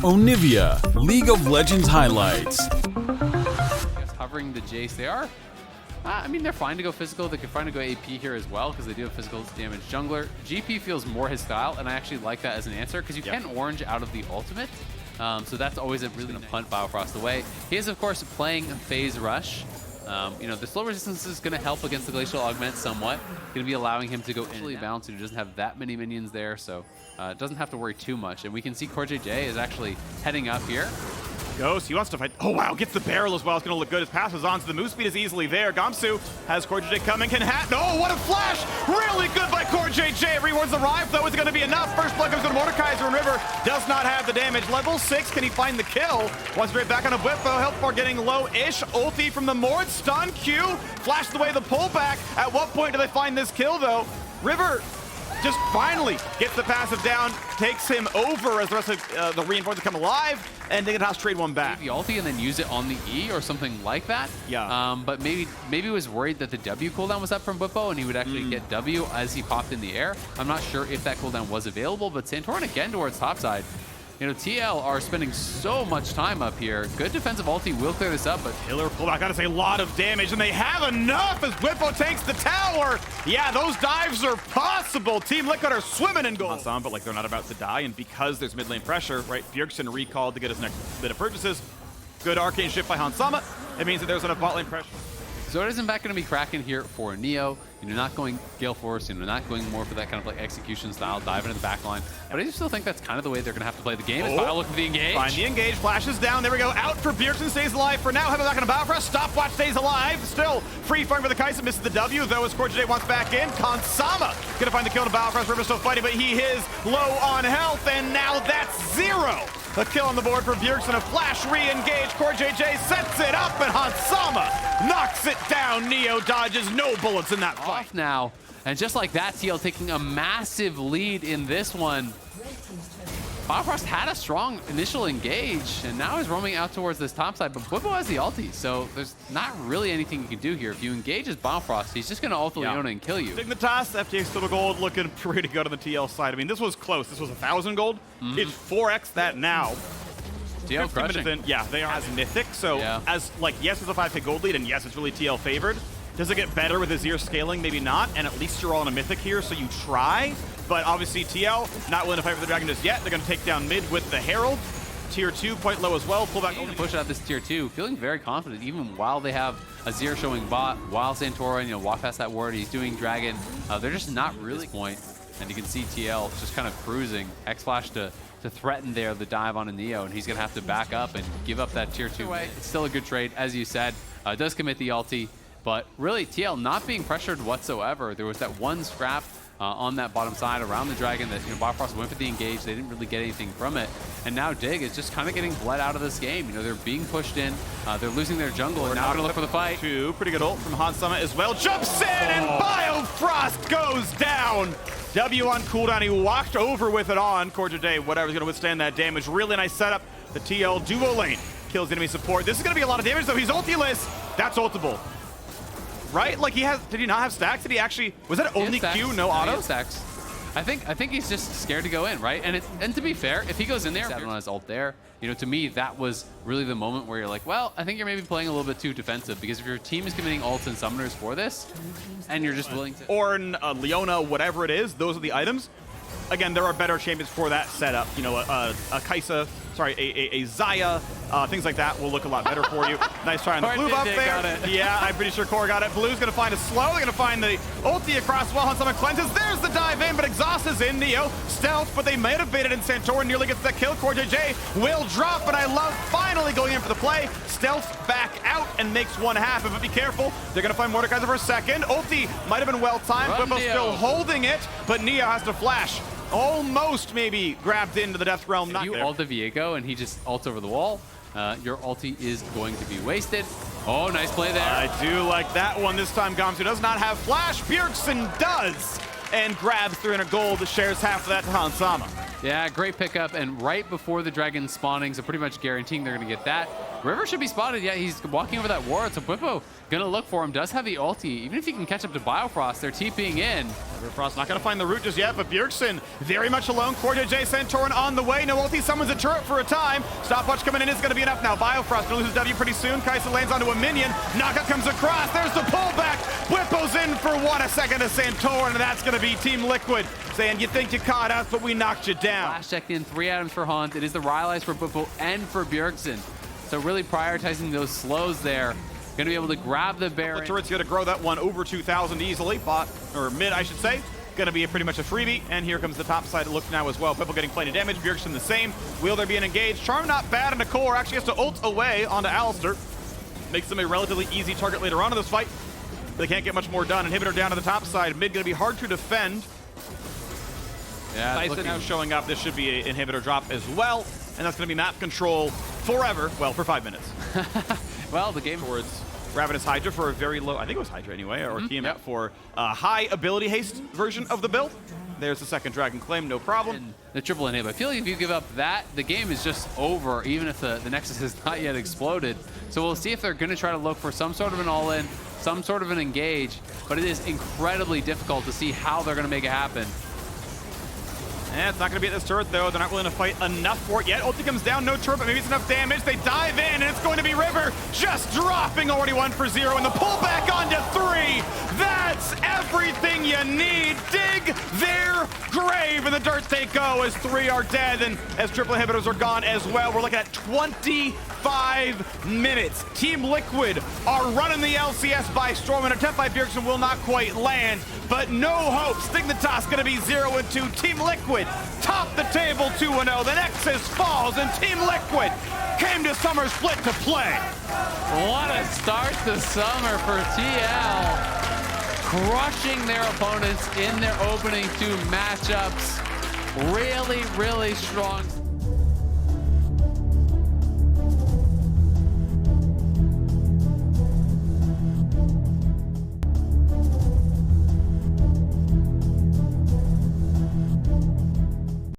Onivia, League of Legends highlights. Covering the Jace, they are. I mean, they're fine to go physical. They could fine to go AP here as well because they do have physical damage jungler. GP feels more his style, and I actually like that as an answer because you can orange out of the ultimate. So that's always a really going to punt Biofrost away. He is, of course, playing Phase Rush. You know, the slow resistance is going to help against the Glacial Augment somewhat. Going to be allowing him to go easily balanced. He doesn't have that many minions there, so doesn't have to worry too much. And we can see CoreJJ is actually heading up here. Goes, he wants to fight. Oh wow, gets the barrel as well. It's going to look good. His passes on, so the move speed is easily there. Gamsu has CoreJJ coming, can hat. Oh, what a flash! Really good by CoreJJ. Rewards arrive, though. Is it going to be enough? First blood comes to Mordekaiser, and River does not have the damage. Level 6, can he find the kill? Wants straight back on a Whippo. Health bar getting low-ish. Ulti from the Mord. Stun Q. Flashes away the pullback. At what point do they find this kill, though? River just finally gets the passive down, takes him over as the rest of the reinforcements come alive, and Dignitas trade one back. The ulti and then use it on the E or something like that. Yeah. But maybe he was worried that the W cooldown was up from Whippo and he would actually get W as he popped in the air. I'm not sure if that cooldown was available, but Santorin again towards topside. You know, TL are spending so much time up here. Good defensive ulti will clear this up, but Killer pullback, gotta say, a lot of damage, and they have enough as Whippo takes the tower. Yeah, those dives are possible. Team Liquid are swimming in gold. But like they're not about to die, and because there's mid lane pressure, right? Bjergsen recalled to get his next bit of purchases. Good arcane shift by Hansama. It means that there's enough bot lane pressure. Zoda's in fact going to be cracking here for Neo. You know, not going Gale Force, you know, not going more for that kind of like execution style, diving into the back line. But I still think that's kind of the way they're going to have to play the game. Is look for the engage. Find the engage, flashes down. There we go. Out for Bjergsen, stays alive for now. Having back on a Biofrost. Stopwatch stays alive. Still free farm for the Kai'Sa, misses the W, though, as CoreJJ wants back in. Kansama gonna find the kill to Biofrost. River still fighting, but he is low on health, and now that's 0. A kill on the board for Bjergsen, a flash re-engage. CoreJJ sets it up, and Hansama knocks it down. Neo dodges, no bullets in that fight. Off now, and just like that, TL taking a massive lead in this one. Biofrost had a strong initial engage, and now he's roaming out towards this top side, but Whippo has the ulti, so there's not really anything you can do here. If you engage as Biofrost, he's just going to ult Leona and kill you. Dignitas, FTX still gold, looking pretty good on the TL side. I mean, this was close. This was 1,000 gold. It's 4x that now. TL crushing. Yeah, they are as mythic, so as, like, yes, it's a 5k gold lead, and yes, it's really TL favored. Does it get better with Azir scaling? Maybe not, and at least you're all on a mythic here, so you try. But obviously TL, not willing to fight for the dragon just yet. They're going to take down mid with the Herald. Tier 2, quite low as well. Pull back. Push out this tier 2, feeling very confident, even while they have Azir showing bot, while Santorin, you know, walk past that ward, he's doing dragon. They're just not really point. And you can see TL just kind of cruising. X-Flash to threaten there the dive on a Neo, and he's going to have to back up and give up that tier 2. It's still a good trade, as you said. Does commit the ulti. But really, TL not being pressured whatsoever. There was that one scrap on that bottom side around the dragon that, you know, Biofrost went for the engage. They didn't really get anything from it. And now Dig is just kind of getting bled out of this game. You know, they're being pushed in. They're losing their jungle, and now they're going to look for the fight. Pretty good ult from Hansama as well. Jumps in, and Biofrost goes down. W on cooldown. He walked over with it on. CoreJJ, whatever's going to withstand that damage. Really nice setup. The TL duo lane kills enemy support. This is going to be a lot of damage, though. He's ultiless. That's ultable. Right? Like, did he not have stacks? Did he actually, was that only Q, no auto? Stacks. I think he's just scared to go in, right? And to be fair, if he goes in there, sat on his ult there, you know, to me, that was really the moment where you're like, well, I think you're maybe playing a little bit too defensive, because if your team is committing ults and summoners for this, and you're just willing to... Ornn, Leona, whatever it is, those are the items. Again, there are better champions for that setup. You know, a Kai'Sa, sorry, a Xayah, things like that will look a lot better for you. Nice try on the blue buff there. Yeah, I'm pretty sure Core got it. Blue's going to find a slow. They're going to find the ulti across the wall. Hansama cleanses. There's the dive in, but Exhaust is in. Neo stealth, but they might have baited in. Santorin nearly gets that kill. CoreJJ will drop, but I love finally going in for the play. Stealth back out and makes one half of it. Be careful. They're going to find Mordekaiser for a second. Ulti might have been well timed. Whippo still holding it, but Neo has to flash. Almost maybe grabbed into the death realm. If you ult the Viego and he just ults over the wall, your ulti is going to be wasted. Oh, nice play there. I do like that one. This time Gamsu does not have flash. Bjergsen does, and grabs 300 gold, shares half of that to Hansama. Yeah, great pickup, and right before the dragon spawning, so pretty much guaranteeing they're going to get that. River should be spotted. Yeah, he's walking over that ward, so Bwipo gonna look for him. Does have the ulti. Even if he can catch up to Biofrost, they're TPing in. Frost not going to find the route just yet, but Bjergsen very much alone. Cordia J Santorin on the way. No ulti, summons a turret for a time. Stopwatch coming in is going to be enough now. Biofrost going to lose his W pretty soon. Kaisa lands onto a minion. Naka comes across. There's the pullback. Bwipo's in for 1 second to Santorin, and that's going to be Team Liquid saying, you think you caught us, but we knocked you down. Flash checked in, 3 items for Hunt. It is the Rylai's for Bwipo and for Bjergsen. So really prioritizing those slows there. Going to be able to grab the Baron. The turret's going to grow that one over 2,000 easily. Bot, or mid, I should say. Going to be pretty much a freebie. And here comes the top side look now as well. Bwipo getting plenty of damage. Bjergsen the same. Will there be an engage? Charm not bad, and Nicole actually has to ult away onto Alistair. Makes them a relatively easy target later on in this fight. They can't get much more done. Inhibitor down to the top side. Mid going to be hard to defend. Yeah, Kaisa now showing up. This should be an inhibitor drop as well. And that's going to be map control forever. Well, for 5 minutes. Well, the game towards Ravenous Hydra for a very low, I think it was Hydra anyway, or Tiamat for a high ability haste version of the build. There's the second Dragon Claim, no problem. And the triple inhib. I feel like if you give up that, the game is just over, even if the Nexus has not yet exploded. So we'll see if they're going to try to look for some sort of an all-in, some sort of an engage, but it is incredibly difficult to see how they're going to make it happen. And it's not going to be at this turret, though. They're not willing to fight enough for it yet. Ulti comes down, no turret, but maybe it's enough damage. They dive in, and it's going to be River just dropping already 1 for 0, and the pullback onto 3. That's everything you need. Dig their grave in the dirt they go as 3 are dead, and as triple inhibitors are gone as well. We're looking at 25 minutes. Team Liquid are running the LCS by storm, and an attempt by Bjergsen will not quite land, but no hopes. Dignitas going to be 0-2. Team Liquid top the table 2-0. The Nexus falls, and Team Liquid came to Summer Split to play. What a start to summer for TL. Crushing their opponents in their opening 2 matchups. Really, really strong.